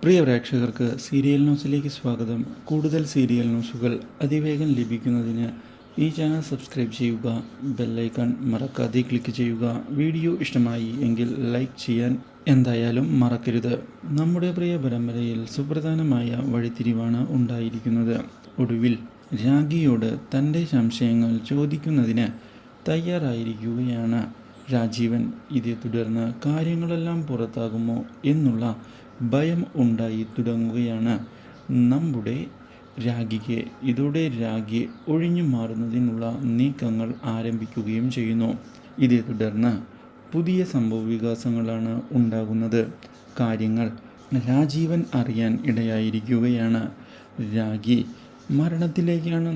പ്രിയ പ്രേക്ഷകർക്ക് സീരിയൽ ന്യൂസിലേക്ക് സ്വാഗതം. കൂടുതൽ സീരിയൽ ന്യൂസുകൾ അതിവേഗം ലഭിക്കുന്നതിന് ഈ ചാനൽ സബ്സ്ക്രൈബ് ചെയ്യുക, ബെല്ലൈക്കൺ മറക്കാതെ ക്ലിക്ക് ചെയ്യുക. വീഡിയോ ഇഷ്ടമായി എങ്കിൽ ലൈക്ക് ചെയ്യാൻ എന്തായാലും മറക്കരുത്. നമ്മുടെ പ്രിയ പരമ്പരയിൽ സുപ്രധാനമായ വഴിത്തിരിവാണ് ഉണ്ടായിരിക്കുന്നത്. ഒടുവിൽ രാഖിയോട് തൻ്റെ സംശയങ്ങൾ ചോദിക്കുന്നതിന് തയ്യാറായിരിക്കുകയാണ് രാജീവൻ. ഇതേ തുടർന്ന് കാര്യങ്ങളെല്ലാം പുറത്താകുമോ എന്നുള്ള ഭയം ഉണ്ടായി തുടങ്ങുകയാണ് നമ്മുടെ രാഖിക്ക്. ഇതോടെ രാഖി ഒഴിഞ്ഞു മാറുന്നതിനുള്ള നീക്കങ്ങൾ ആരംഭിക്കുകയും ചെയ്യുന്നു. ഇതേ തുടർന്ന് പുതിയ സംഭവ വികാസങ്ങളാണ് ഉണ്ടാകുന്നത്. കാര്യങ്ങൾ രാജീവൻ അറിയാൻ ഇടയായിരിക്കുകയാണ്. രാഖി മരണത്തിലേക്കാണ്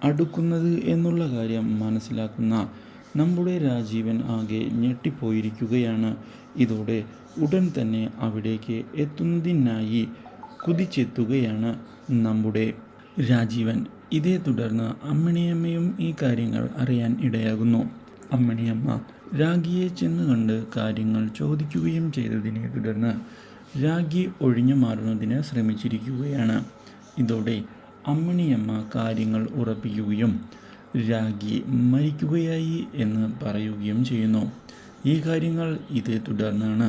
അടുക്കുന്നത് എന്നുള്ള കാര്യം മനസ്സിലാക്കുന്ന നമ്മുടെ രാജീവൻ ആകെ ഞെട്ടിപ്പോയിരിക്കുകയാണ്. ഇതോടെ ഉടൻ തന്നെ അവിടേക്ക് എത്തുന്നതിനായി കുതിച്ചെത്തുകയാണ് നമ്മുടെ രാജീവൻ. ഇതേ തുടർന്ന് അമ്മിണിയമ്മയും ഈ കാര്യങ്ങൾ അറിയാൻ ഇടയാകുന്നു. അമ്മിണിയമ്മ രാഖിയെ ചെന്ന് കണ്ട് കാര്യങ്ങൾ ചോദിക്കുകയും ചെയ്തതിനെ തുടർന്ന് രാഖി ഒഴിഞ്ഞു മാറുന്നതിന് ശ്രമിച്ചിരിക്കുകയാണ്. ഇതോടെ അമ്മിണിയമ്മ കാര്യങ്ങൾ ഉറപ്പിക്കുകയും രാഖി മരിക്കുകയായി എന്ന് പറയുകയും ചെയ്യുന്നു. ഈ കാര്യങ്ങൾ ഇതേ തുടർന്നാണ്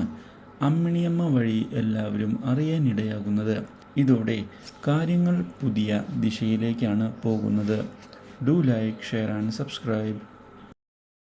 അമ്മിണിയമ്മ വഴി എല്ലാവരും അറിയാനിടയാകുന്നത്. ഇതോടെ കാര്യങ്ങൾ പുതിയ ദിശയിലേക്കാണ് പോകുന്നത്. Do like, share and subscribe.